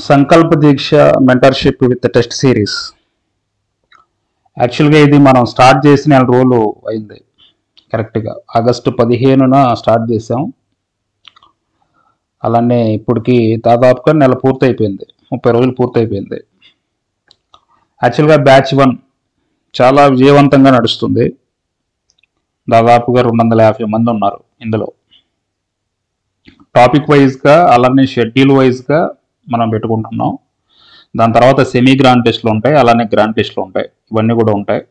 సంకల్ప Deeksha mentorship with test series. యాక్చువల్గా ఇది మనం స్టార్ట్ చేసి నెల రోజులు అయింది. కరెక్ట్గా ఆగస్టు 15న స్టార్ట్ చేసాం. అలానే ఇప్పటికి దాదాపుగా నెల పూర్తయిపోయింది, 30 రోజులు పూర్తయిపోయింది. యాక్చువల్గా బ్యాచ్ 1 చాలా విజయవంతంగా నడుస్తుంది. దాదాపుగా 250 మంది ఉన్నారు ఇందులో. టాపిక్ వైజ్గా అలానే షెడ్యూల్ వైజ్గా మనం పెట్టుకుంటున్నాం. దాని తర్వాత సెమీ గ్రాండ్ టెస్ట్లు ఉంటాయి, అలానే గ్రాండ్ టెస్ట్లు ఉంటాయి, ఇవన్నీ కూడా ఉంటాయి.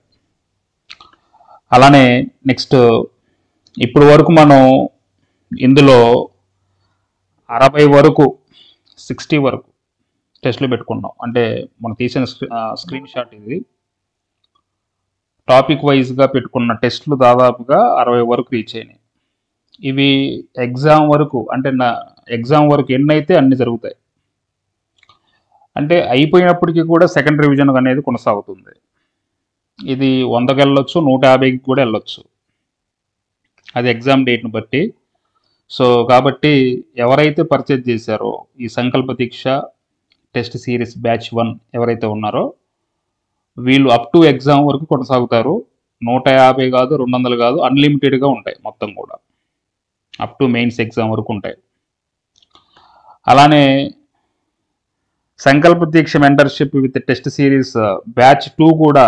అలానే నెక్స్ట్ ఇప్పుడు వరకు మనం ఇందులో 60 వరకు 60 వరకు టెస్ట్లు పెట్టుకున్నాం. అంటే మనం తీసిన స్క్రీన్ షాట్ ఇది. టాపిక్ వైజ్గా పెట్టుకున్న టెస్ట్లు దాదాపుగా 60 వరకు రీచ్ అయినాయి. ఇవి ఎగ్జామ్ వరకు, అంటే ఎగ్జామ్ వరకు ఎన్నైతే అన్ని జరుగుతాయి. అంటే అయిపోయినప్పటికీ కూడా సెకండ్ రివిజన్ అనేది కొనసాగుతుంది. ఇది 100కి వెళ్ళొచ్చు, 150కి కూడా వెళ్ళొచ్చు, అది ఎగ్జామ్ డేట్ని బట్టి. సో కాబట్టి ఎవరైతే పర్చేజ్ చేశారో ఈ సంకల్ప దీక్ష టెస్ట్ సిరీస్ బ్యాచ్ 1 ఎవరైతే ఉన్నారో వీళ్ళు అప్ టు ఎగ్జామ్ వరకు కొనసాగుతారు. 150 కాదు, 200 కాదు, అన్లిమిటెడ్గా ఉంటాయి మొత్తం కూడా. అప్ టు మెయిన్స్ ఎగ్జామ్ వరకు ఉంటాయి. అలానే Sankalpa Deeksha mentorship with test series batch 2 కూడా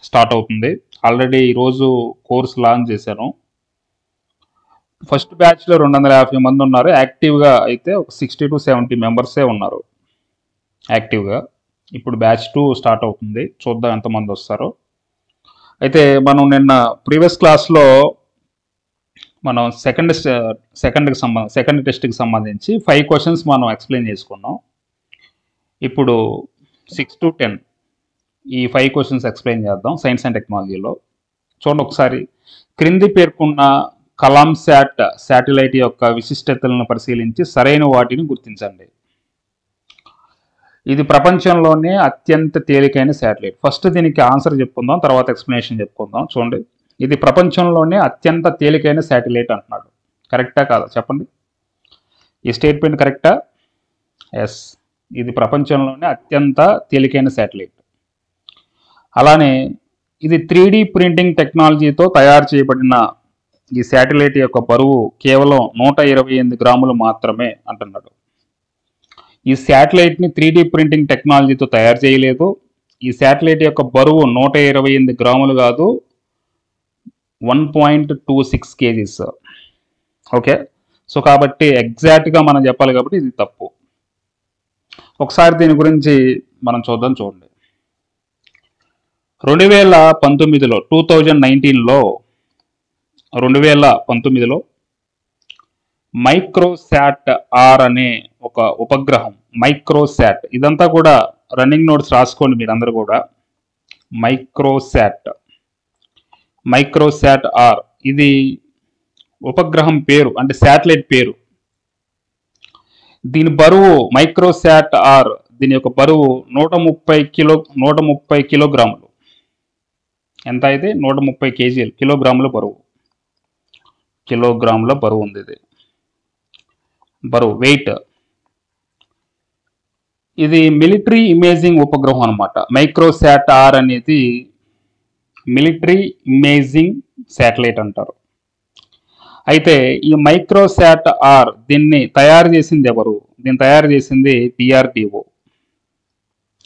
స్టార్ట్ అవుతుంది. ఆల్రెడీ ఈరోజు కోర్స్ లాంచ్ చేశాను. ఫస్ట్ బ్యాచ్లో 250 మంది ఉన్నారు. యాక్టివ్గా అయితే ఒక 60 to 70 మెంబర్సే ఉన్నారు యాక్టివ్గా. ఇప్పుడు బ్యాచ్ 2 స్టార్ట్ అవుతుంది, చూద్దాం ఎంతమంది వస్తారో. అయితే మనం నిన్న ప్రీవియస్ క్లాస్లో మనం సెకండ్ టెస్ట్కి సంబంధించి 5 క్వశ్చన్స్ మనం ఎక్స్ప్లెయిన్ చేసుకున్నాం. ఇప్పుడు 6 to 10 ఈ 5 క్వశ్చన్స్ ఎక్స్ప్లెయిన్ చేద్దాం సైన్స్ అండ్ టెక్నాలజీలో. చూడండి ఒకసారి. క్రింది పేర్కొన్న కలాం శాటిలైట్ యొక్క విశిష్టతలను పరిశీలించి సరైన వాటిని గుర్తించండి. ఇది ప్రపంచంలోనే అత్యంత తేలికైన శాటిలైట్. ఫస్ట్ దీనికి ఆన్సర్ చెప్పుకుందాం, తర్వాత ఎక్స్ప్లెనేషన్ చెప్పుకుందాం. చూడండి, ఇది ప్రపంచంలోనే అత్యంత తేలికైన శాటిలైట్ అంటున్నాడు. కరెక్టా కాదా చెప్పండి? ఈ స్టేట్మెంట్ కరెక్టా? ఎస్, ఇది ప్రపంచంలోనే అత్యంత తేలికైన శాటిలైట్. అలానే ఇది 3D ప్రింటింగ్ టెక్నాలజీతో తయారు చేయబడిన ఈ శాటిలైట్ యొక్క బరువు కేవలం 128 గ్రాములు మాత్రమే అంటున్నాడు. ఈ శాటిలైట్ని 3D ప్రింటింగ్ టెక్నాలజీతో తయారు చేయలేదు. ఈ శాటిలైట్ యొక్క బరువు 128 గ్రాములు కాదు, 1.26 kgs. ఓకే, సో కాబట్టి ఎగ్జాక్ట్గా మనం చెప్పాలి కాబట్టి ఇది తప్పు. ఒకసారి దీని గురించి మనం చూద్దాం. చూడండి, 2019లో మైక్రోశాట్ ఆర్ అనే ఒక ఉపగ్రహం, మైక్రోశాట్, ఇదంతా కూడా రన్నింగ్ నోట్స్ రాసుకోండి మీరందరూ కూడా. మైక్రోశాట్ ఆర్ ఇది ఉపగ్రహం పేరు, అంటే శాటిలైట్ పేరు. దీని బరువు మైక్రోశాట్ ఆర్, దీని యొక్క బరువు 130 కిలోగ్రాములు. ఎంత అయితే 130 kg, కిలోగ్రాముల బరువు ఉంది. ఇది బరువు, వెయిట్. ఇది మిలిటరీ ఇమేజింగ్ ఉపగ్రహం అనమాట. మైక్రోశాట్ ఆర్ అనేది మిలిటరీ ఇమేజింగ్ శాటిలైట్ అంటారు. అయితే ఈ మైక్రోశాట్ ఆర్ దీన్ని తయారు చేసింది ఎవరు? దీన్ని తయారు చేసింది డిఆర్డిఓ.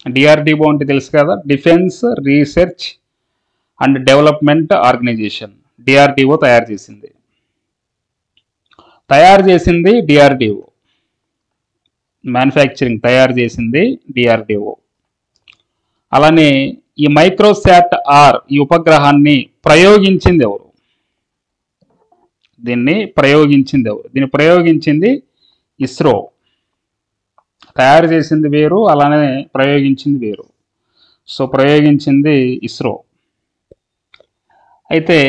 డిఆర్డిఓ అంటే తెలుసు కదా, defence research and development organisation. DRDO తయారు చేసింది డిఆర్డిఓ. మ్యానుఫ్యాక్చరింగ్ తయారు చేసింది డిఆర్డిఓ. అలానే ఈ మైక్రోశాట్ ఆర్ ఈ ఉపగ్రహాన్ని ప్రయోగించింది ఎవరు? దీన్ని ప్రయోగించింది ఇస్రో. తయారు చేసింది వేరు, అలానే ప్రయోగించింది వేరు. సో ప్రయోగించింది ఇస్రో. అయితే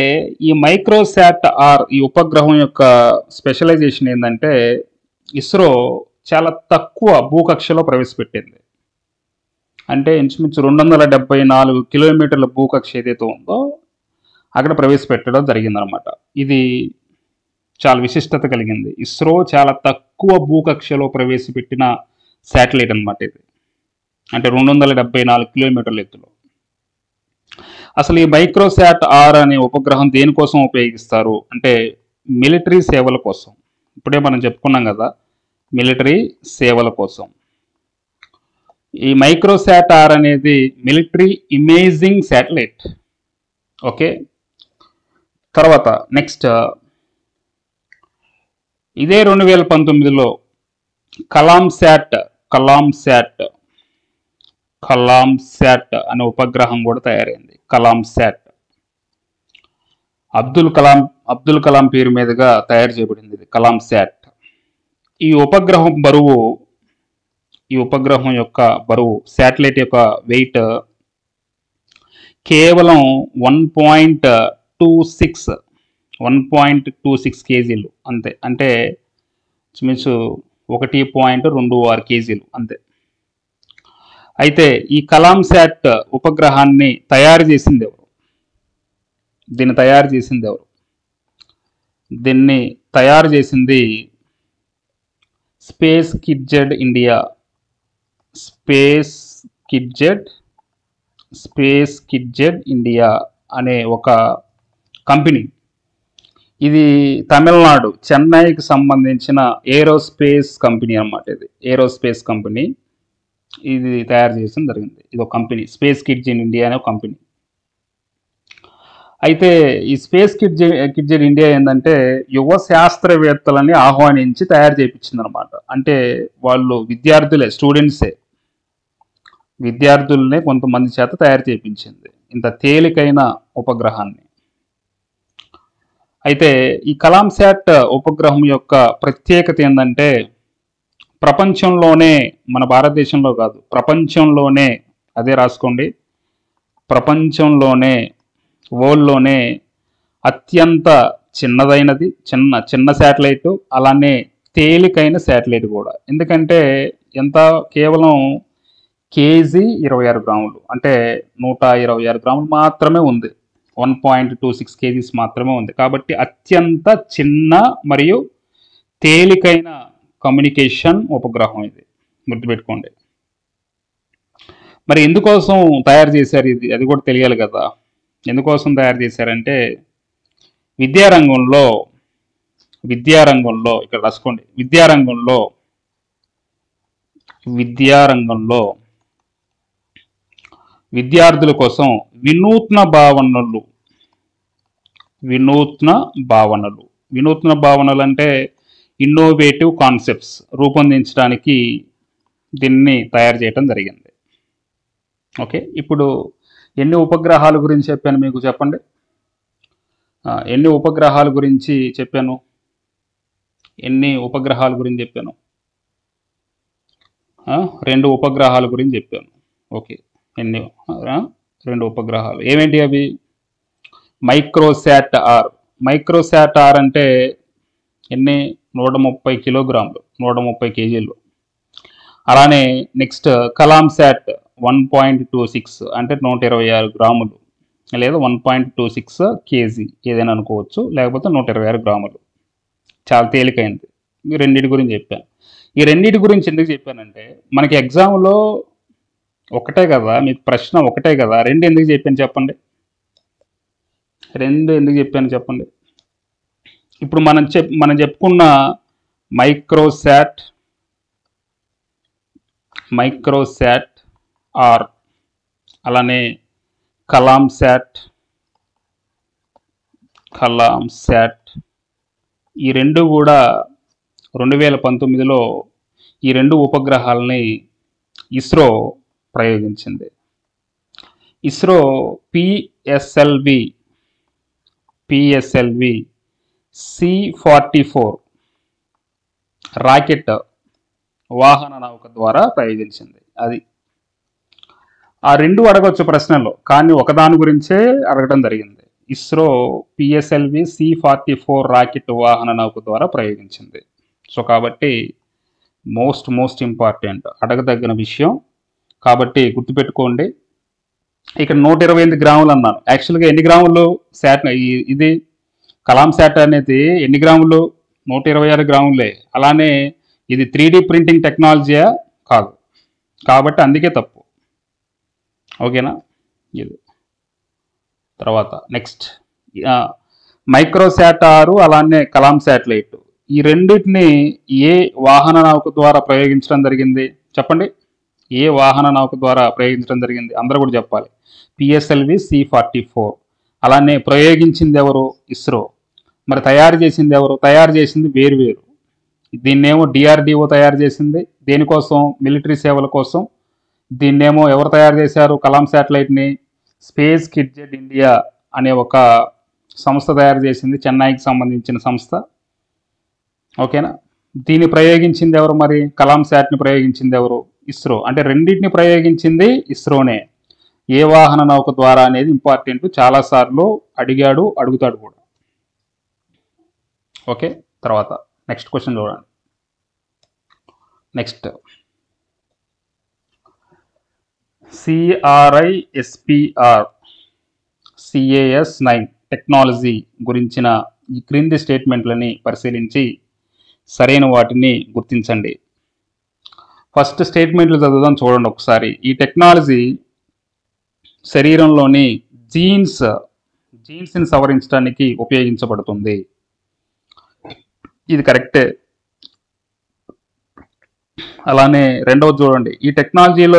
ఈ మైక్రోశాట్ ఆర్ ఈ ఉపగ్రహం యొక్క స్పెషలైజేషన్ ఏంటంటే, ఇస్రో చాలా తక్కువ భూకక్షలో ప్రవేశపెట్టింది. అంటే ఇంచుమించు 274 కిలోమీటర్ల భూకక్ష ఏదైతే ఉందో అక్కడ ప్రవేశపెట్టడం జరిగిందనమాట. ఇది చాలా విశిష్టత కలిగింది. ఇస్రో చాలా తక్కువ భూకక్షలో ప్రవేశపెట్టిన శాటిలైట్ అనమాట ఇది. అంటే 274 కిలోమీటర్ల ఎత్తులో. అసలు ఈ మైక్రోశాట్ ఆర్ అనే ఉపగ్రహం దేనికోసం ఉపయోగిస్తారు అంటే మిలిటరీ సేవల కోసం. ఇప్పుడే మనం చెప్పుకున్నాం కదా, మిలిటరీ సేవల కోసం. ఈ మైక్రోశాట్ ఆర్ అనేది మిలిటరీ ఇమేజింగ్ శాటిలైట్. ఓకే, తర్వాత నెక్స్ట్ ఇదే 2019లో కలాం శాట్ అనే ఉపగ్రహం కూడా తయారైంది. కలాం శాట్ అబ్దుల్ కలాం పేరు మీదుగా తయారు చేయబడింది ఇది కలాం శాట్. ఈ ఉపగ్రహం యొక్క బరువు, శాటిలైట్ యొక్క వెయిట్ కేవలం 1.26 కేజీలు అంతే. అంటే మీన్స్ 1.26 కేజీలు అంతే. అయితే ఈ కలాం శాట్ ఉపగ్రహాన్ని తయారు చేసింది ఎవరు? దీన్ని తయారు చేసింది స్పేస్ కిడ్జెడ్ ఇండియా అనే ఒక కంపెనీ. ఇది తమిళనాడు చెన్నైకి సంబంధించిన ఏరోస్పేస్ కంపెనీ అన్నమాట. ఇది ఏరోస్పేస్ కంపెనీ ఇది తయారు చేయడం జరిగింది. ఇది ఒక కంపెనీ, స్పేస్ కిడ్జెడ్ ఇండియా అనే ఒక కంపెనీ. అయితే ఈ స్పేస్ కిడ్జెడ్ ఇండియా ఏంటంటే యువ శాస్త్రవేత్తలని ఆహ్వానించి తయారు చేయించింది అనమాట. అంటే వాళ్ళు విద్యార్థులనే కొంతమంది చేత తయారు చేయించింది ఇంత తేలికైన ఉపగ్రహాన్ని. అయితే ఈ కలాం శాట్ ఉపగ్రహం యొక్క ప్రత్యేకత ఏంటంటే ప్రపంచంలోనే, మన భారతదేశంలో కాదు, ప్రపంచంలోనే, అదే రాసుకోండి, ప్రపంచంలోనే, వరల్డ్లోనే అత్యంత చిన్నదైనది, చిన్న శాటిలైట్, అలానే తేలికైన శాటిలైట్ కూడా. ఎందుకంటే కేవలం కేజీ 26 గ్రాములు, అంటే 126 గ్రాములు మాత్రమే ఉంది. 1.26 కేజీస్ మాత్రమే ఉంది. కాబట్టి అత్యంత చిన్న మరియు తేలికైన కమ్యూనికేషన్ ఉపగ్రహం ఇది, గుర్తుపెట్టుకోండి. మరి ఎందుకోసం తయారు చేశారు ఇది, అది కూడా తెలియాలి కదా. ఎందుకోసం తయారు చేశారంటే విద్యారంగంలో ఇక్కడ రాసుకోండి, విద్యారంగంలో విద్యార్థుల కోసం వినూత్న భావనలు అంటే ఇన్నోవేటివ్ కాన్సెప్ట్స్ రూపొందించడానికి దీన్ని తయారు చేయడం జరిగింది. ఓకే, ఇప్పుడు ఎన్ని ఉపగ్రహాల గురించి చెప్పాను మీకు చెప్పండి. ఎన్ని ఉపగ్రహాల గురించి చెప్పాను? 2 ఉపగ్రహాల గురించి చెప్పాను. ఓకే, 2 ఉపగ్రహాలు ఏమేంటి అవి? మైక్రోశాట్ ఆర్ అంటే ఎన్ని? 130 కిలోగ్రాములు, 130 కేజీలు. అలానే నెక్స్ట్ కలాం శాట్ 1.26 అంటే 126 గ్రాములు, లేదా 1.26 కేజీ ఏదైనా అనుకోవచ్చు, లేకపోతే 126 గ్రాములు. చాలా తేలికైంది. ఈ రెండింటి గురించి చెప్పాను. ఈ రెండింటి గురించి ఎందుకు చెప్పానంటే మనకి ఎగ్జామ్లో ఒకటే కదా, మీకు ప్రశ్న ఒకటే కదా, 2 ఎందుకు చెప్పాను చెప్పండి? 2 ఎందుకు చెప్పాను చెప్పండి? ఇప్పుడు మనం చెప్పుకున్న మైక్రోశాట్ ఆర్, అలానే కలాం శాట్ ఈ 2 కూడా 2019లో ఈ 2 ఉపగ్రహాలని ఇస్రో ప్రయోగించింది. ఇస్రో పిఎస్ఎల్వి C-44 రాకెట్ వాహన నౌక ద్వారా ప్రయోగించింది. అది ఆ 2 అడగవచ్చు ప్రశ్నలో, కానీ ఒకదాని గురించే అడగడం జరిగింది. ఇస్రో పిఎస్ఎల్వి C-44 రాకెట్ వాహన నౌక ద్వారా ప్రయోగించింది. సో కాబట్టి మోస్ట్ ఇంపార్టెంట్, అడగదగిన విషయం. కాబట్టి గుర్తుపెట్టుకోండి. ఇక్కడ 128 గ్రాములు అన్నాను. యాక్చువల్గా ఎన్ని గ్రాములు శాట్ ఇది కలాం శాట్ అనేది ఎన్ని గ్రాములు? 126 గ్రాములే. అలానే ఇది 3D ప్రింటింగ్ టెక్నాలజీయా కాదు. కాబట్టి అందుకే తప్పు. ఓకేనా? ఇది తర్వాత నెక్స్ట్ మైక్రోశాట్ 6 అలానే కలాం శాటిలైట్, ఈ రెండింటిని ఏ వాహన నౌక ద్వారా ప్రయోగించడం జరిగింది చెప్పండి? ఏ వాహన నౌక ద్వారా ప్రయోగించడం జరిగింది? అందరూ కూడా చెప్పాలి. PSLV C-44. అలానే ప్రయోగించింది ఎవరు? ఇస్రో. మరి తయారు చేసింది ఎవరు? తయారు చేసింది వేరు. దీన్నేమో డిఆర్డిఓ తయారు చేసింది. దేనికోసం? మిలిటరీ సేవల కోసం. దీన్నేమో ఎవరు తయారు చేశారు? కలాం శాటిలైట్ని స్పేస్ కిడ్జెట్ ఇండియా అనే ఒక సంస్థ తయారు చేసింది, చెన్నైకి సంబంధించిన సంస్థ. ఓకేనా? దీన్ని ప్రయోగించింది ఎవరు? మరి కలాం శాట్ని ప్రయోగించింది ఎవరు? ఇస్రో. అంటే రెండింటిని ప్రయోగించింది ఇస్రోనే. ఏ వాహన నౌక ద్వారా అనేది ఇంపార్టెంట్, చాలాసార్లు అడిగాడు, అడుగుతాడు కూడా. ఓకే, తర్వాత నెక్స్ట్ క్వశ్చన్ చూడండి. నెక్స్ట్ CRISPR CAS9 టెక్నాలజీ గురించిన ఈ క్రింది స్టేట్మెంట్లని పరిశీలించి సరైన వాటిని గుర్తించండి. ఫస్ట్ స్టేట్మెంట్లు చదువుదాం, చూడండి ఒకసారి. ఈ టెక్నాలజీ శరీరంలోని జీన్స్ని సవరించడానికి ఉపయోగించబడుతుంది. ఇది కరెక్టే. అలానే రెండవది చూడండి. ఈ టెక్నాలజీలో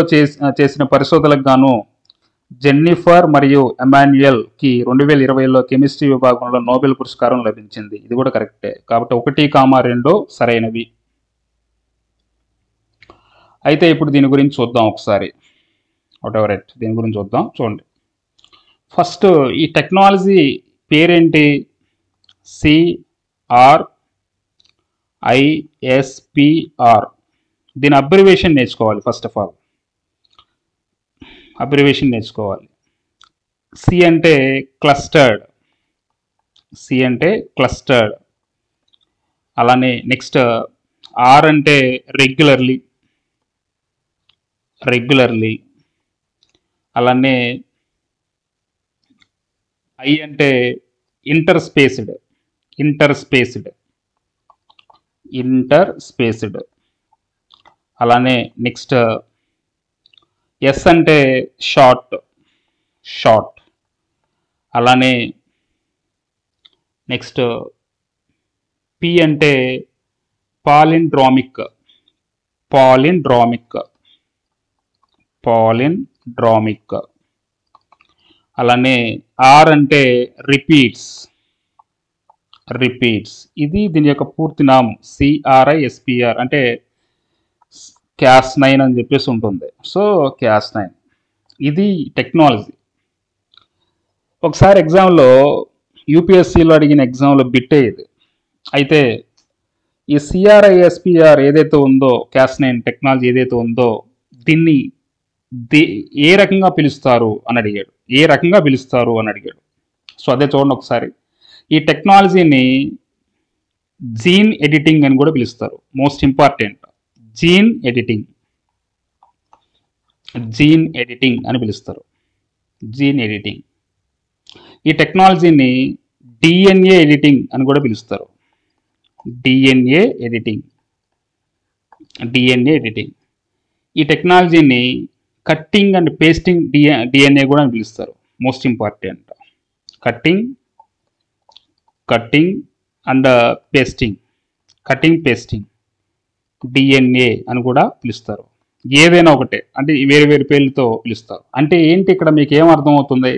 చేసిన పరిశోధనలకు గాను జెన్నిఫర్ మరియు ఎమాన్యుయల్కి 2020లో కెమిస్ట్రీ విభాగంలో నోబెల్ పురస్కారం లభించింది. ఇది కూడా కరెక్టే. కాబట్టి 1, 2 సరైనవి. అయితే ఇప్పుడు దీని గురించి చూద్దాం ఒకసారి. దీని గురించి చూద్దాం, చూడండి. ఫస్ట్ ఈ టెక్నాలజీ పేరేంటి? CRISPR. దీని అబ్రివేషన్ నేర్చుకోవాలి. ఫస్ట్ ఆఫ్ ఆల్ అబ్రివేషన్ నేర్చుకోవాలి. C అంటే క్లస్టర్డ్. అలానే నెక్స్ట్ R అంటే రెగ్యులర్లీ. అలానే I అంటే ఇంటర్స్పేస్డ్. అలానే నెక్స్ట్ S అంటే షార్ట్. అలానే నెక్స్ట్ P అంటే పాలిండ్రోమిక్. అలానే R అంటే రిపీట్స్. ఇది దీని యొక్క పూర్తి నామం. CRISPR అంటే Cas9 అని చెప్పేసి ఉంటుంది. సో Cas9 ఇది టెక్నాలజీ. ఒకసారి ఎగ్జామ్లో యూపీఎస్సీలో అడిగిన ఎగ్జామ్లో బిట్టే ఇది. అయితే ఈ CRISPR ఏదైతే ఉందో, Cas9 టెక్నాలజీ ఏదైతే ఉందో, దీన్ని ఏ రకంగా పిలుస్తారు అని అడిగాడు. సో అదే చూడండి ఒకసారి. ఈ టెక్నాలజీని జీన్ ఎడిటింగ్ అని కూడా పిలుస్తారు. మోస్ట్ ఇంపార్టెంట్, జీన్ ఎడిటింగ్ అని పిలుస్తారు. ఈ టెక్నాలజీని DNA ఎడిటింగ్ అని కూడా పిలుస్తారు. DNA editing. ఈ టెక్నాలజీని కట్టింగ్ అండ్ పేస్టింగ్ DNA కూడా అని పిలుస్తారు. Most important, cutting and pasting DNA అని కూడా పిలుస్తారు. ఏదైనా ఒకటే, అంటే వేరు పేర్లతో పిలుస్తారు. అంటే ఏంటి ఇక్కడ మీకు ఏం అర్థమవుతుంది?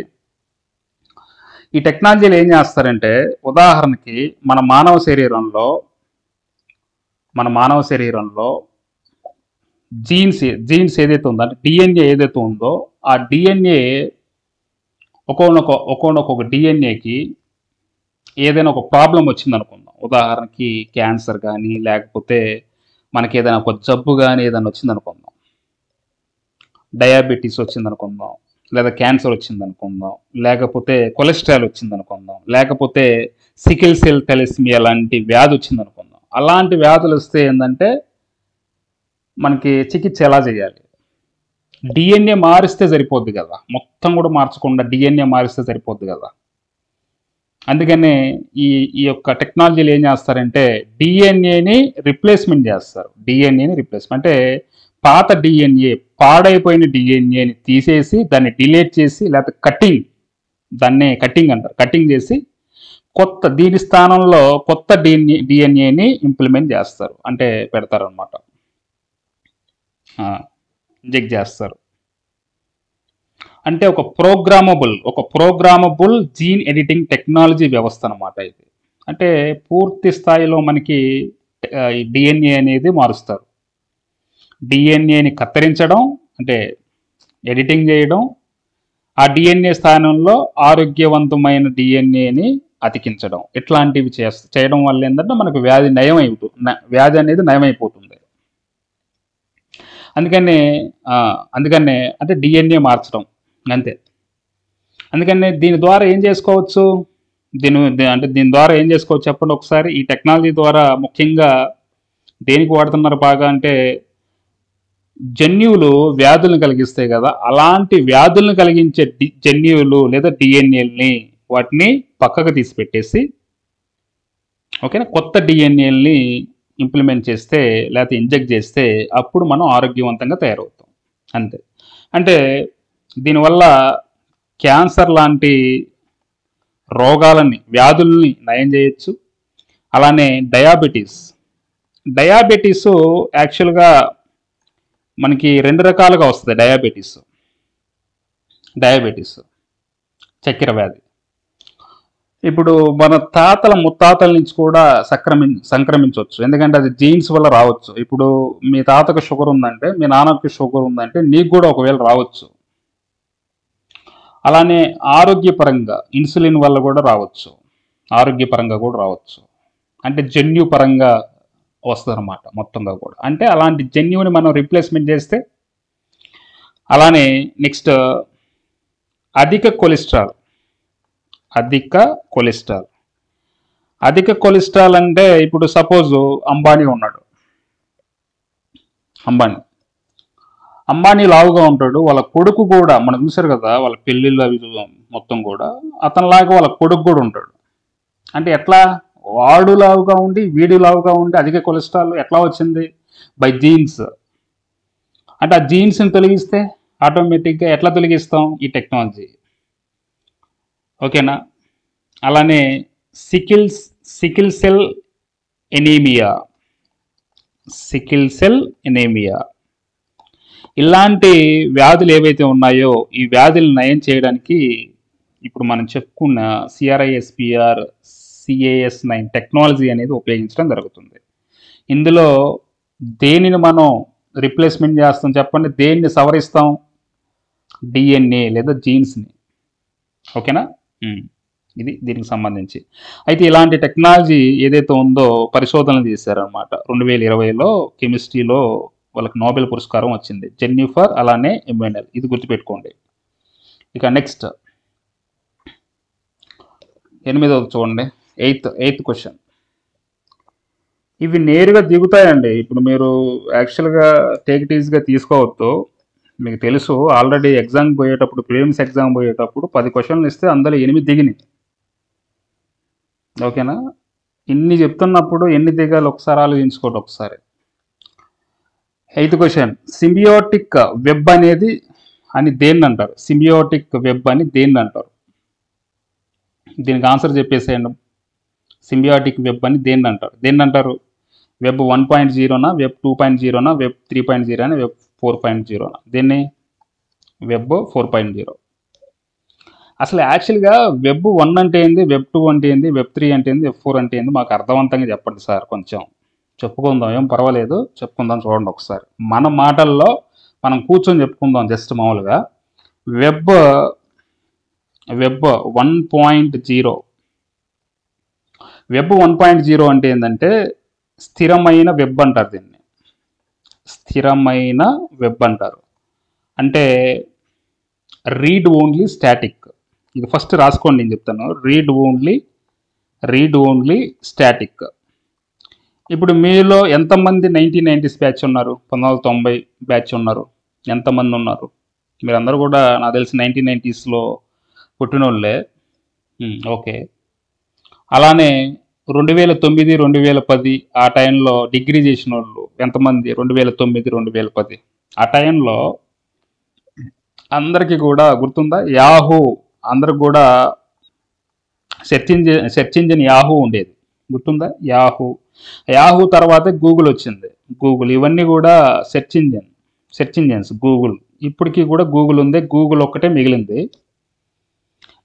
ఈ టెక్నాలజీలు ఏం చేస్తారంటే, ఉదాహరణకి మన మానవ శరీరంలో జీన్స్ ఏదైతే ఉందో, అంటే DNA ఏదైతే ఉందో, ఆ DNA ఒక్కొక్క DNAకి ఏదైనా ఒక ప్రాబ్లం వచ్చింది అనుకుందాం. ఉదాహరణకి క్యాన్సర్ కానీ, లేకపోతే మనకి ఏదైనా ఒక జబ్బు కానీ ఏదైనా వచ్చింది అనుకుందాం. డయాబెటీస్ వచ్చింది అనుకుందాం, లేదా క్యాన్సర్ వచ్చింది అనుకుందాం, లేకపోతే కొలెస్ట్రాల్ వచ్చింది అనుకుందాం, లేకపోతే సికిల్ సెల్ థాలసీమియా లాంటి వ్యాధి వచ్చింది అనుకుందాం. అలాంటి వ్యాధులు వస్తే ఏంటంటే మనకి చికిత్స ఎలా చేయాలి? DNA మారిస్తే సరిపోద్ది కదా, మొత్తం కూడా మార్చకుండా DNA మారిస్తే సరిపోద్ది కదా. అందుకనే ఈ యొక్క టెక్నాలజీలు ఏం చేస్తారంటే DNAని రిప్లేస్మెంట్ చేస్తారు. అంటే పాత డిఎన్ఏ, పాడైపోయిన డిఎన్ఏని తీసేసి దాన్ని డిలీట్ చేసి, లేకపోతే కటింగ్, దాన్నే కటింగ్ అంటారు, కటింగ్ చేసి దీని స్థానంలో కొత్త డిఎన్ఏని ఇంప్లిమెంట్ చేస్తారు, అంటే పెడతారు అనమాట, ఇంజెక్ట్ చేస్తారు. అంటే ఒక ప్రోగ్రామబుల్ జీన్ ఎడిటింగ్ టెక్నాలజీ వ్యవస్థ అనమాట ఇది. అంటే పూర్తి స్థాయిలో మనకి డిఎన్ఏ అనేది మారుస్తారు. డిఎన్ఏని కత్తిరించడం అంటే ఎడిటింగ్ చేయడం, ఆ డిఎన్ఏ స్థానంలో ఆరోగ్యవంతమైన డిఎన్ఏని అతికించడం, ఇట్లాంటివి చేయడం వల్ల ఏంటంటే మనకు వ్యాధి అనేది నయమైపోతుంది. అందుకనే అంటే డిఎన్ఏ మార్చడం అంతే. అందుకని దీని ద్వారా ఏం చేసుకోవచ్చు, దీని ద్వారా ఏం చేసుకోవచ్చు చెప్పండి ఒకసారి. ఈ టెక్నాలజీ ద్వారా ముఖ్యంగా దేనికి వాడుతున్నారు బాగా అంటే, జన్యువులు వ్యాధులను కలిగిస్తాయి కదా, అలాంటి వ్యాధులను కలిగించే జన్యువులు లేదా డిఎన్ఏల్ని వాటిని పక్కకు తీసి పెట్టేసి, ఓకేనా, కొత్త డిఎన్ఏల్ని ఇంప్లిమెంట్ చేస్తే లేకపోతే ఇంజెక్ట్ చేస్తే అప్పుడు మనం ఆరోగ్యవంతంగా తయారవుతాం అంతే. అంటే దీనివల్ల క్యాన్సర్ లాంటి వ్యాధుల్ని నయం చేయొచ్చు. అలానే డయాబెటీస్ యాక్చువల్గా మనకి 2 రకాలుగా వస్తుంది. డయాబెటీస్ చక్కెర వ్యాధి. ఇప్పుడు మన ముత్తాతల నుంచి కూడా సంక్రమించవచ్చు, ఎందుకంటే అది జీన్స్ వల్ల రావచ్చు. ఇప్పుడు మీ తాతకు షుగర్ ఉందంటే, మీ నాన్నకు షుగర్ ఉందంటే నీకు కూడా ఒకవేళ రావచ్చు. అలానే ఆరోగ్యపరంగా ఇన్సులిన్ వల్ల కూడా రావచ్చు, అంటే జన్యుపరంగా వస్తుంది అనమాట మొత్తంగా కూడా. అంటే అలాంటి జన్యుని మనం రిప్లేస్మెంట్ చేస్తే. అలానే నెక్స్ట్ అధిక కొలెస్ట్రాల్ అంటే ఇప్పుడు సపోజ్ అంబానీ ఉన్నాడు. అంబానీ లావుగా ఉంటాడు, వాళ్ళ కొడుకు కూడా మనం చూసారు కదా, వాళ్ళ పెళ్ళిళ్ళు అవి మొత్తం కూడా అతనిలాగా వాళ్ళ కొడుకు కూడా ఉంటాడు. అంటే ఎట్లా, వాడు లావుగా ఉండి వీడు లావుగా ఉండి అధిక కొలెస్ట్రాల్ ఎట్లా వచ్చింది? By jeans. అంటే ఆ జీన్స్ని తొలగిస్తే ఆటోమేటిక్గా ఎట్లా తొలగిస్తాం? ఈ టెక్నాలజీ, ఓకేనా. అలానే సికిల్ సెల్ ఎనీమియా, ఇలాంటి వ్యాధులు ఏవైతే ఉన్నాయో ఈ వ్యాధులను నయం చేయడానికి ఇప్పుడు మనం చెప్పుకున్న CRISPR Cas9 టెక్నాలజీ అనేది ఉపయోగించడం జరుగుతుంది. ఇందులో దేనిని మనం రిప్లేస్మెంట్ చేస్తాం చెప్పండి, దేన్ని సవరిస్తాం? డిఎన్ఏ లేదా జీన్స్ని, ఓకేనా. ఇది దీనికి సంబంధించి. అయితే ఇలాంటి టెక్నాలజీ ఏదైతే ఉందో పరిశోధనలు చేశారనమాట. 2020లో కెమిస్ట్రీలో వాళ్ళకి నోబెల్ పురస్కారం వచ్చింది, జెన్నిఫర్ అలానే ఎమాన్యుయల్. ఇది గుర్తుపెట్టుకోండి. ఇక నెక్స్ట్ 8వ చూడండి, ఎయిత్ క్వశ్చన్. ఇవి నేరుగా దిగుతాయండి. ఇప్పుడు మీరు యాక్చువల్గా టేక్ ఇట్ ఈజీగా తీసుకోవద్దు. మీకు తెలుసు ఆల్రెడీ ఎగ్జామ్ పోయేటప్పుడు, ప్రిలిమ్స్ ఎగ్జామ్ పోయేటప్పుడు 10 క్వశ్చన్లు ఇస్తే అందులో 8 దిగినాయి, ఓకేనా. ఇన్ని చెప్తున్నప్పుడు ఎన్ని దిగాలి ఒకసారి ఆలోచించుకోండి ఒకసారి. 8th క్వశ్చన్, సింబియోటిక్ వెబ్ అనేది అని దేన్ని అంటారు? దీనికి ఆన్సర్ చెప్పేసేయండి. సింబియోటిక్ వెబ్ అని దేన్ని అంటారు? వెబ్ 1.0నా, వెబ్ 2.0నా, వెబ్ 3.0 వెబ్ 4.0నా? దీన్ని వెబ్ 4.0. అసలు యాక్చువల్గా వెబ్ 1 అంటే ఏంది, వెబ్ 2 అంటే ఏంది, వెబ్ 3 అంటే ఏంది, వెబ్ 4 అంటే ఏంది మాకు అర్థవంతంగా చెప్పండి సార్. కొంచెం చెప్పుకుందాం, ఏం పర్వాలేదు, చెప్పుకుందాం. చూడండి ఒకసారి మన మాటల్లో మనం కూర్చొని చెప్పుకుందాం జస్ట్ మామూలుగా. వెబ్ 1.0 వెబ్ 1.0 అంటే ఏంటంటే స్థిరమైన వెబ్ అంటారు. దీన్ని స్థిరమైన వెబ్ అంటారు. అంటే రీడ్ ఓన్లీ స్టాటిక్. ఇది ఫస్ట్ రాసుకోండి, నేను చెప్తాను. Read only static. ఇప్పుడు మీలో ఎంతమంది 1990s బ్యాచ్ ఉన్నారు? 1990 బ్యాచ్ ఉన్నారు? ఎంతమంది ఉన్నారు? మీరందరూ కూడా నాకు తెలిసి 1990sలో పుట్టినోళ్ళే. ఓకే. అలానే 2009, 2010 ఆ టైంలో డిగ్రీ చేసిన వాళ్ళు ఎంతమంది 2009 2010 ఆ టైంలో అందరికీ కూడా గుర్తుందా, యాహూ అందరికి కూడా సెర్చ్ ఇంజిన్ యాహూ ఉండేది, గుర్తుందా? యాహూ తర్వాత గూగుల్ వచ్చింది. గూగుల్, ఇవన్నీ కూడా సెర్చ్ ఇంజిన్స్. గూగుల్ ఇప్పటికీ కూడా గూగుల్ ఉంది, గూగుల్ ఒక్కటే మిగిలింది.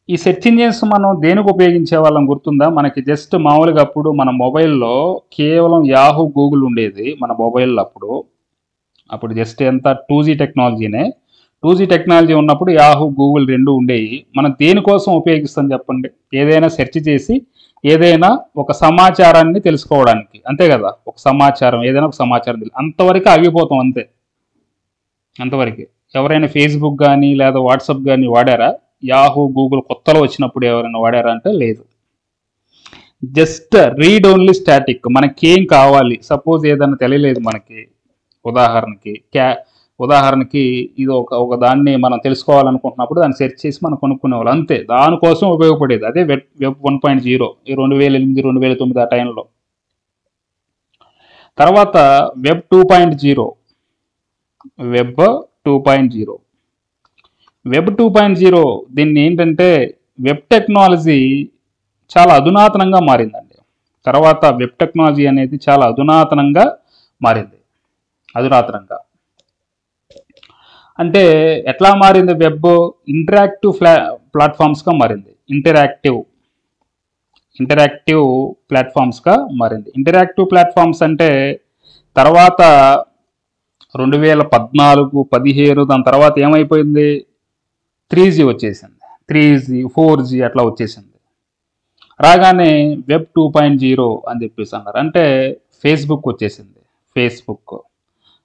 ఈ సెర్చ్ ఇంజిన్స్ మనం దేనికి ఉపయోగించే వాళ్ళం గుర్తుందా? మనకి జస్ట్ మామూలుగా అప్పుడు మన మొబైల్లో కేవలం యాహూ గూగుల్ ఉండేది మన మొబైల్లో. అప్పుడు జస్ట్ ఎంత 2G టెక్నాలజీనే. 2G టెక్నాలజీ ఉన్నప్పుడు యాహూ గూగుల్ రెండు ఉండేవి. మనం దేనికోసం ఉపయోగిస్తాం చెప్పండి? ఏదైనా సెర్చ్ చేసి ఏదైనా ఒక సమాచారాన్ని తెలుసుకోవడానికి, అంతే కదా? ఒక సమాచారం, ఏదైనా ఒక సమాచారం అంతవరకు ఆగిపోతాం, అంతే, అంతవరకు. ఎవరైనా ఫేస్బుక్ కానీ లేదా వాట్సాప్ కానీ వాడారా? యాహూ గూగుల్ కొత్తలో వచ్చినప్పుడు ఎవరైనా వాడారా అంటే లేదు. Just read only static. మనకేం కావాలి, సపోజ్ ఏదైనా తెలియలేదు మనకి, ఉదాహరణకి ఇది ఒక దాన్ని మనం తెలుసుకోవాలనుకుంటున్నప్పుడు దాన్ని సెర్చ్ చేసి మనం కొనుక్కునేవాళ్ళు, అంతే. దానికోసం ఉపయోగపడేది. అదే వెబ్ 1.0 ఈ 2008 2009 ఆ టైంలో. తర్వాత వెబ్ 2.0. వెబ్ 2.0 దీన్ని ఏంటంటే వెబ్ టెక్నాలజీ చాలా అధునాతనంగా మారిందండి. తర్వాత వెబ్ టెక్నాలజీ అనేది చాలా అధునాతనంగా మారింది. అంటే ఎట్లా మారింది? వెబ్ ఇంటరాక్టివ్ ప్లాట్ఫామ్స్గా మారింది. ఇంటరాక్టివ్ ప్లాట్ఫామ్స్గా మారింది. ఇంటరాక్టివ్ ప్లాట్ఫామ్స్ అంటే తర్వాత 2014 15 దాని తర్వాత ఏమైపోయింది? 3G వచ్చేసింది. 3G 4G అట్లా వచ్చేసింది. రాగానే వెబ్ 2.0 అని చెప్పేసి అన్నారు. అంటే ఫేస్బుక్ వచ్చేసింది,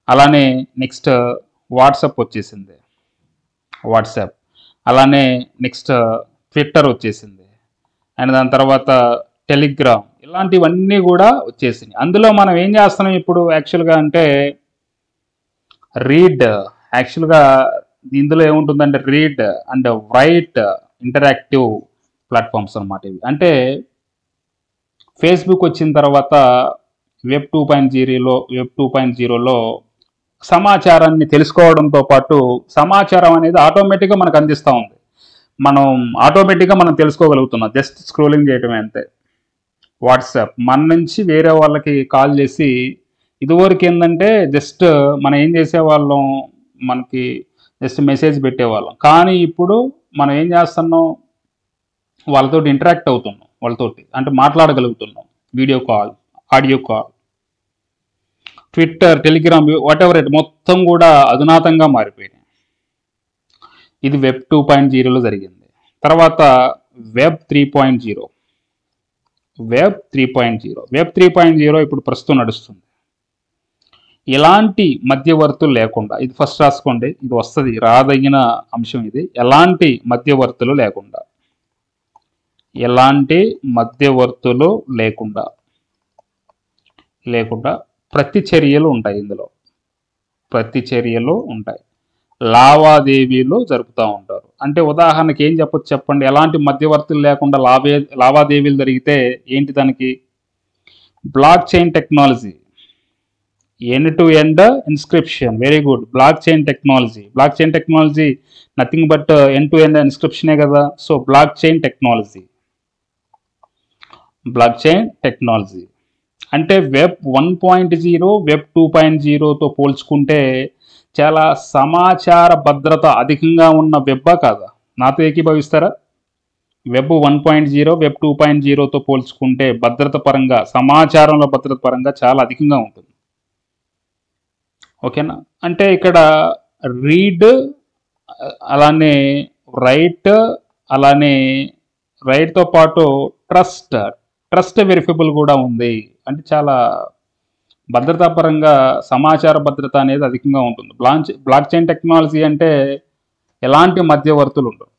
అలానే నెక్స్ట్ వాట్సాప్ వచ్చేసింది, అలానే నెక్స్ట్ ట్విట్టర్ వచ్చేసింది, అండ్ దాని తర్వాత టెలిగ్రామ్, ఇలాంటివన్నీ కూడా వచ్చేసినాయి. అందులో మనం ఏం చేస్తున్నాం ఇప్పుడు యాక్చువల్గా అంటే యాక్చువల్గా ఇందులో ఏముంటుందంటే read and right interactive platforms అన్నమాట ఇవి. అంటే ఫేస్బుక్ వచ్చిన తర్వాత వెబ్ 2.0లో సమాచారాన్ని తెలుసుకోవడంతో పాటు సమాచారం అనేది ఆటోమేటిక్గా మనకు అందిస్తూ ఉంది. మనం ఆటోమేటిక్గా మనం తెలుసుకోగలుగుతున్నాం, జస్ట్ స్క్రోలింగ్ చేయటమే, అంతే. వాట్సాప్ మన నుంచి వేరే వాళ్ళకి కాల్ చేసి, ఇదివరకు ఏంటంటే జస్ట్ మనం ఏం చేసేవాళ్ళం, మనకి జస్ట్ మెసేజ్ పెట్టేవాళ్ళం. కానీ ఇప్పుడు మనం ఏం చేస్తున్నాం, వాళ్ళతోటి ఇంటరాక్ట్ అవుతున్నాం, అంటే మాట్లాడగలుగుతున్నాం. Video call, audio call, Twitter, Telegram, whatever it మొత్తం కూడా అధునాతంగా మారిపోయినాయి. ఇది వెబ్ 2.0లో జరిగింది. తర్వాత వెబ్ 3.0. వెబ్ 3.0 ఇప్పుడు ప్రస్తుతం నడుస్తుంది. ఎలాంటి మధ్యవర్తులు లేకుండా, ఇది ఫస్ట్ రాసుకోండి, ఇది వస్తుంది, రాదగిన అంశం ఇది. ఎలాంటి మధ్యవర్తులు లేకుండా ప్రతిచర్యలు ఉంటాయి. ఇందులో ప్రతిచర్యలు ఉంటాయి, లావాదేవీలు జరుపుతూ ఉంటారు. అంటే ఉదాహరణకి ఏం చెప్పొచ్చు చెప్పండి? ఎలాంటి మధ్యవర్తులు లేకుండా లావాదేవీలు జరిగితే ఏంటి దానికి? Block chain technology, end to end encryption. Very good. Block chain technology nothing but end to end ఇన్స్క్రిప్షనే కదా. సో బ్లాక్ చైన్ టెక్నాలజీ అంటే వెబ్ 1.0 వెబ్ 2.0తో పోల్చుకుంటే చాలా సమాచార భద్రత అధికంగా ఉన్న వెబ్బా కాదా? నాతో ఏకీభవిస్తారా? వెబ్ 1.0 వెబ్ 2.0తో పోల్చుకుంటే భద్రత పరంగా, సమాచారంలో భద్రత పరంగా చాలా అధికంగా ఉంటుంది. ఓకేనా? అంటే ఇక్కడ రీడ్, అలానే రైట్తో పాటు ట్రస్ట్ వెరిఫిబుల్ కూడా ఉంది. అంటే చాలా భద్రతాపరంగా సమాచార భద్రత అనేది అధికంగా ఉంటుంది. బ్లాక్ చైన్ టెక్నాలజీ అంటే ఎలాంటి మధ్యవర్తులు ఉండరు.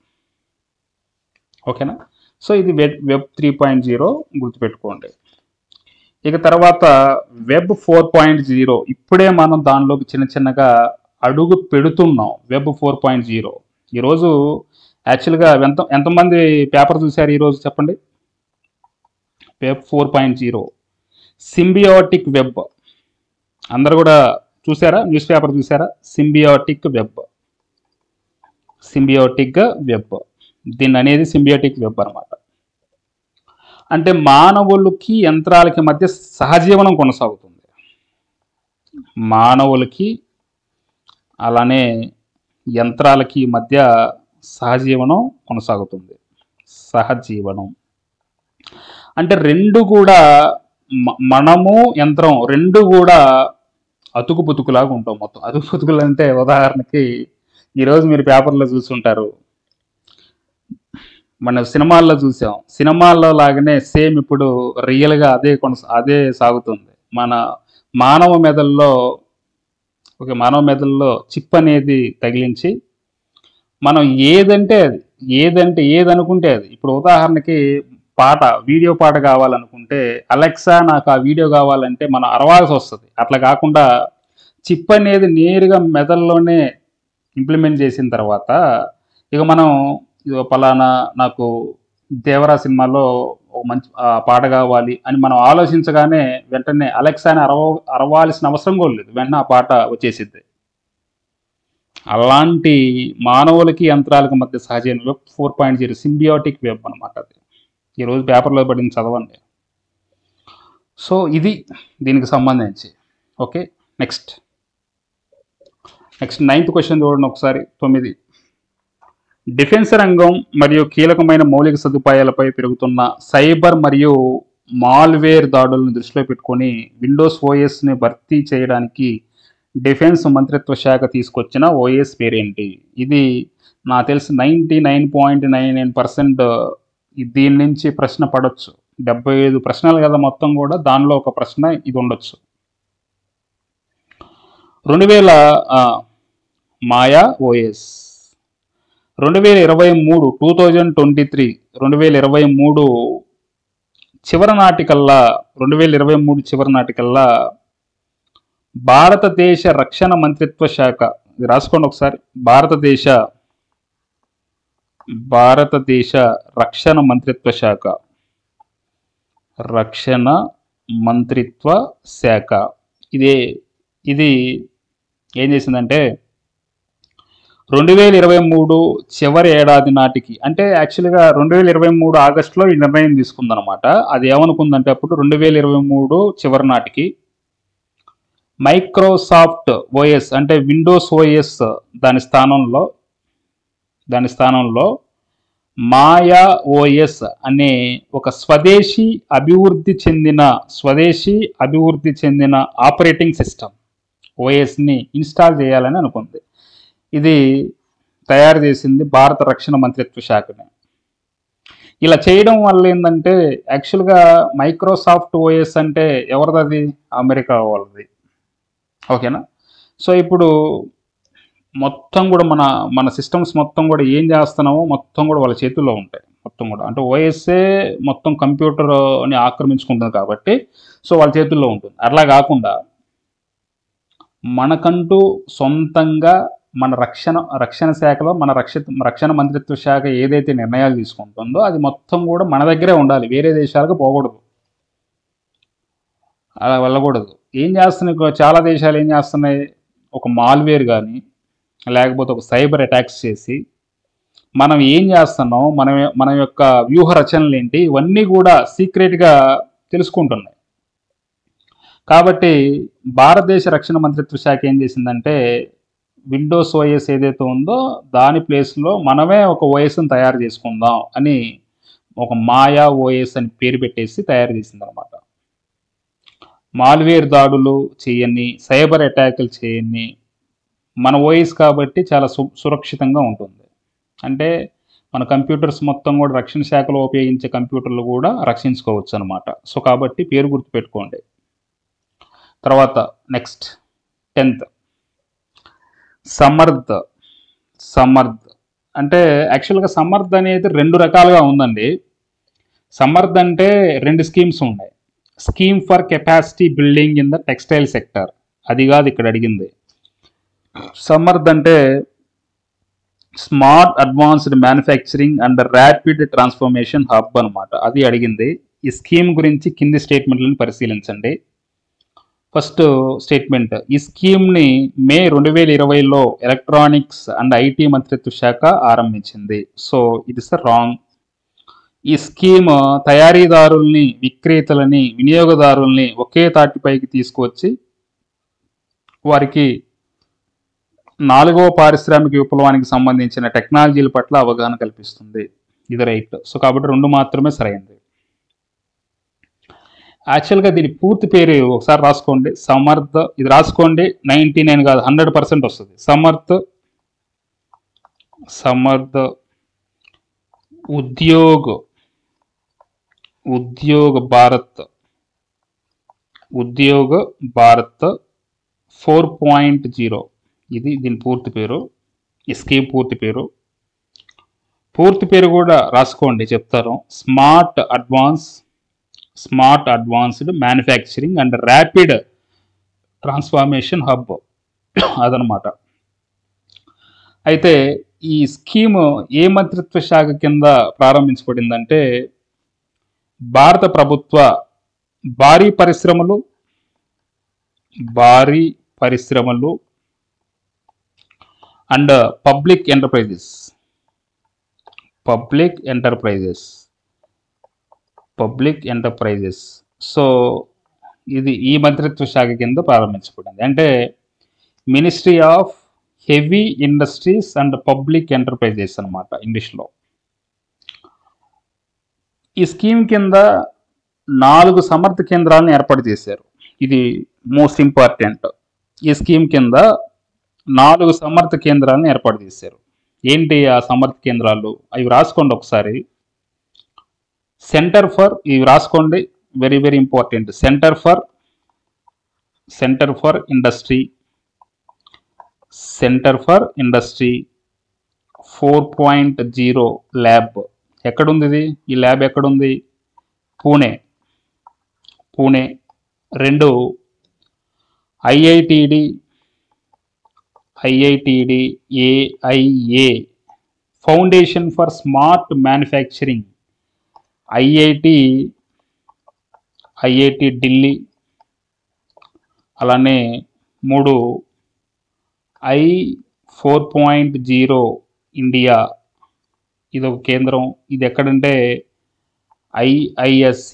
ఓకేనా? సో ఇది వెబ్ 3.0 గుర్తుపెట్టుకోండి. ఇక తర్వాత వెబ్ 4.0. ఇప్పుడే మనం దానిలోకి చిన్నగా అడుగు పెడుతున్నాం. వెబ్ 4.0 ఈరోజు యాక్చువల్గా ఎంతమంది పేపర్ చూశారు ఈరోజు చెప్పండి? Web 4.0 symbiotic web. అందరు కూడా చూసారా? న్యూస్ పేపర్ చూసారా? Symbiotic web. సింబియోటిక్ వెబ్ దీన్ని అనేది సింబియోటిక్ వెబ్ అనమాట. అంటే మానవులకి యంత్రాలకి మధ్య సహజీవనం కొనసాగుతుంది. మానవులకి అలానే యంత్రాలకి మధ్య సహజీవనం కొనసాగుతుంది. సహజీవనం అంటే రెండు కూడా మనము యంత్రం రెండు కూడా అతుకు పుతుకులాగా ఉంటాం. మొత్తం అతుకు పుతుకులు అంటే ఉదాహరణకి ఈరోజు మీరు పేపర్లో చూస్తుంటారు, మన సినిమాల్లో చూసాం. సినిమాల్లో లాగానే సేమ్ ఇప్పుడు రియల్గా అదే సాగుతుంది. మానవ మెదడులో మానవ మెదడులో చిప్ అనేది తగిలించి మనం ఏది అనుకుంటే అది. ఇప్పుడు ఉదాహరణకి వీడియో పాట కావాలనుకుంటే అలెక్సా నాకు ఆ వీడియో కావాలంటే మనం అరవాల్సి వస్తుంది. అట్లా కాకుండా చిప్ అనేది నేరుగా మెదడులోనే ఇంప్లిమెంట్ చేసిన తర్వాత ఇక మనం పలానా నాకు దేవరా సినిమాలో ఒక మంచి పాట కావాలి అని మనం ఆలోచించగానే వెంటనే అలెక్సాని అరవాల్సిన అవసరం కూడా లేదు, వెంటనే ఆ పాట వచ్చేసిద్ది. అలాంటి మానవులకి యంత్రాలకి మధ్య సహజీవన వెబ్ 4.0 సింబియోటిక్ వెబ్ అనమాట. అది ఈరోజు పేపర్లో పడింది, చదవండి. సో ఇది దీనికి సంబంధించి. ఓకే, నెక్స్ట్ 9th క్వశ్చన్ చూడండి ఒకసారి. 9. డిఫెన్స్ రంగం మరియు కీలకమైన మౌలిక సదుపాయాలపై పెరుగుతున్న సైబర్ మరియు మాల్వేర్ దాడులను దృష్టిలో పెట్టుకొని విండోస్ ఓఎస్ని భర్తీ చేయడానికి డిఫెన్స్ మంత్రిత్వ శాఖ తీసుకొచ్చిన ఓఎస్ పేరేంటి? ఇది నాకు తెలిసి 99.99% దీని నుంచి ప్రశ్న పడవచ్చు. 75 ప్రశ్నలు కదా మొత్తం కూడా, దానిలో ఒక ప్రశ్న ఇది ఉండొచ్చు. 2000 మాయా ఓఎస్ 2023 చివరి నాటికల్లా భారతదేశ రక్షణ మంత్రిత్వ శాఖ, ఇది రాసుకోండి ఒకసారి, భారతదేశ రక్షణ మంత్రిత్వ శాఖ ఇది ఏం చేసిందంటే 2023 చివరి ఏడాది నాటికి, అంటే యాక్చువల్గా 2023 ఆగస్టులో ఈ నిర్ణయం తీసుకుందనమాట. అది ఏమనుకుందంటే అప్పుడు 2023 చివరి నాటికి మైక్రోసాఫ్ట్ ఓఎస్ అంటే విండోస్ ఓఎస్ దాని స్థానంలో మాయా ఓఎస్ అనే ఒక స్వదేశీ అభివృద్ధి చెందిన ఆపరేటింగ్ సిస్టమ్ ఓఎస్ని ఇన్స్టాల్ చేయాలని అనుకుంది. ఇది తయారు చేసింది భారత రక్షణ మంత్రిత్వ శాఖనే. ఇలా చేయడం వల్ల ఏంటంటే యాక్చువల్గా మైక్రోసాఫ్ట్ ఓఎస్ అంటే ఎవరిది? అమెరికా వాళ్ళది. ఓకేనా? సో ఇప్పుడు మొత్తం కూడా మన సిస్టమ్స్ మొత్తం కూడా ఏం చేస్తున్నామో మొత్తం కూడా వాళ్ళ చేతుల్లో ఉంటాయి. మొత్తం కూడా అంటే ఓఎస్ఏ మొత్తం కంప్యూటర్ని ఆక్రమించుకుంటుంది కాబట్టి సో వాళ్ళ చేతుల్లో ఉంటుంది. అట్లా కాకుండా మనకంటూ సొంతంగా మన రక్షణ శాఖలో రక్షణ మంత్రిత్వ శాఖ ఏదైతే నిర్ణయాలు తీసుకుంటుందో అది మొత్తం కూడా మన దగ్గరే ఉండాలి, వేరే దేశాలకు పోకూడదు, అలా వెళ్ళకూడదు. ఏం చేస్తున్నాయి చాలా దేశాలు ఏం చేస్తున్నాయి, ఒక మాల్వేర్ కానీ లేకపోతే ఒక సైబర్ అటాక్స్ చేసి మనం ఏం చేస్తున్నాం, మన యొక్క వ్యూహ రచనలు ఏంటి, ఇవన్నీ కూడా సీక్రెట్గా తెలుసుకుంటున్నాయి. కాబట్టి భారతదేశ రక్షణ మంత్రిత్వ శాఖ ఏం చేసిందంటే విండోస్ ఓఎస్ ఏదైతే ఉందో దాని ప్లేస్లో మనమే ఒక ఓఎస్ని తయారు చేసుకుందాం అని ఒక మాయా ఓఎస్ అని పేరు పెట్టేసి తయారు చేసింది అనమాట. మాల్వేర్ దాడులు చేయని, సైబర్ అటాకులు చేయని మన ఓఎస్ కాబట్టి చాలా సురక్షితంగా ఉంటుంది. అంటే మన కంప్యూటర్స్ మొత్తం కూడా రక్షణ శాఖలో ఉపయోగించే కంప్యూటర్లు కూడా రక్షించుకోవచ్చు అనమాట. సో కాబట్టి పేరు గుర్తుపెట్టుకోండి. తర్వాత నెక్స్ట్ 10th సమర్థ్ అంటే యాక్చువల్గా సమర్థ్ అనేది 2 రకాలుగా ఉందండి. సమర్థ్ అంటే 2 స్కీమ్స్ ఉన్నాయి. Scheme for capacity building in the textile sector, అది కాదు ఇక్కడ అడిగింది. సమర్థ్ అంటే smart advanced manufacturing and rapid transformation hub అనమాట, అది అడిగింది. ఈ స్కీమ్ గురించి కింది స్టేట్మెంట్లను పరిశీలించండి. ఫస్ట్ స్టేట్మెంట్, ఈ స్కీమ్ని మే 2020లో ఎలక్ట్రానిక్స్ అండ్ ఐటీ మంత్రిత్వ శాఖ ఆరంభించింది. సో ఇది సార్ రాంగ్. ఈ స్కీమ్ తయారీదారుల్ని, విక్రేతలని, వినియోగదారుల్ని ఒకే తాటిపైకి తీసుకువచ్చి వారికి 4వ పారిశ్రామిక విప్లవానికి సంబంధించిన టెక్నాలజీల పట్ల అవగాహన కల్పిస్తుంది. ఇది రైట్. సో కాబట్టి 2 మాత్రమే సరైనది. యాక్చువల్గా దీని పూర్తి పేరు ఒకసారి రాసుకోండి, సమర్థ్. ఇది రాసుకోండి, 99 కాదు 100% వస్తుంది. సమర్థ్ ఉద్యోగ్ భారత్ 4.0. ఇది దీని పూర్తి పేరు, ఈ స్కీమ్ పూర్తి పేరు. కూడా రాసుకోండి, చెప్తాను. Smart advanced manufacturing and rapid transformation hub అదనమాట. అయితే ఈ స్కీమ్ ఏ మంత్రిత్వ శాఖ కింద ప్రారంభించబడిందంటే భారత ప్రభుత్వ భారీ పరిశ్రమలు అండ్ పబ్లిక్ ఎంటర్ప్రైజెస్. సో ఇది ఈ మంత్రిత్వ శాఖ కింద ప్రారంభించబడింది. అంటే ministry of heavy industries and public enterprises అనమాట ఇంగ్లీష్లో. ఈ స్కీమ్ కింద 4 సమర్థ కేంద్రాలను ఏర్పాటు చేశారు. ఇది మోస్ట్ ఇంపార్టెంట్. ఈ స్కీమ్ కింద 4 సమర్థ కేంద్రాలను ఏర్పాటు చేశారు. ఏంటి ఆ సమర్థ కేంద్రాలు? అవి రాసుకోండి ఒకసారి. ఇవి రాసుకోండి, very very important. Centre for industry 4.0 lab. ఎక్కడుంది ఇది? ఈ ల్యాబ్ ఎక్కడుంది? Pune. 2 ఐఐటిడి AIA foundation for smart manufacturing, IIT Delhi. అలానే 3 I4.0 ఇండియా, ఇది ఒక కేంద్రం. ఇది ఎక్కడంటే IISc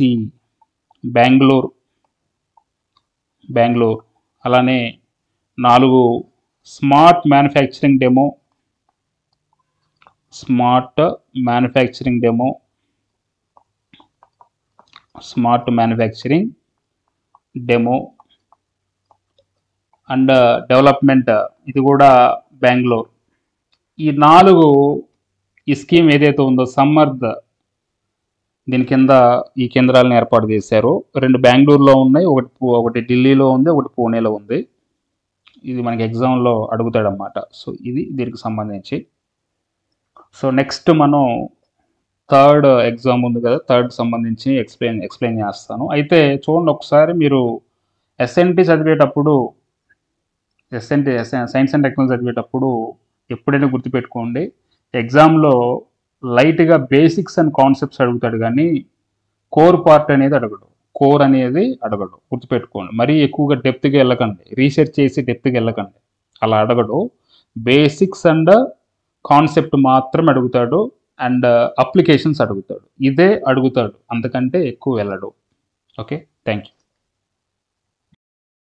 బెంగళూరు. అలానే 4 smart manufacturing demo and development, ఇది కూడా బెంగళూరు. ఈ 4 ఈ స్కీమ్ ఏదైతే ఉందో సమర్థ్, దీని కింద ఈ కేంద్రాలను ఏర్పాటు చేశారు. 2 బెంగళూరులో ఉన్నాయి, ఒకటి ఢిల్లీలో ఉంది, ఒకటి పూణేలో ఉంది. ఇది మనకి ఎగ్జామ్లో అడుగుతాడనమాట. సో ఇది దీనికి సంబంధించి. సో నెక్స్ట్ మనం థర్డ్ ఎగ్జామ్ ఉంది కదా, థర్డ్ సంబంధించి ఎక్స్ప్లెయిన్ చేస్తాను. అయితే చూడండి ఒకసారి, మీరు ఎస్ఎన్టీ చదివేటప్పుడు, సైన్స్ అండ్ టెక్నాలజీ చదివేటప్పుడు ఎప్పుడైనా గుర్తుపెట్టుకోండి, ఎగ్జామ్లో లైట్గా బేసిక్స్ అండ్ కాన్సెప్ట్స్ అడుగుతాడు కానీ కోర్ పార్ట్ అనేది అడగడు, గుర్తుపెట్టుకోండి. మరీ ఎక్కువగా డెప్త్గా వెళ్ళకండి, రీసెర్చ్ చేసి డెప్త్గా వెళ్ళకండి, అలా అడగడు. బేసిక్స్ అండ్ కాన్సెప్ట్ మాత్రం అడుగుతాడు, అండ్ అప్లికేషన్స్ అడుగుతాడు. ఇదే అడుగుతాడు, అంతకంటే ఎక్కువ వెళ్ళడు. Okay, thank you.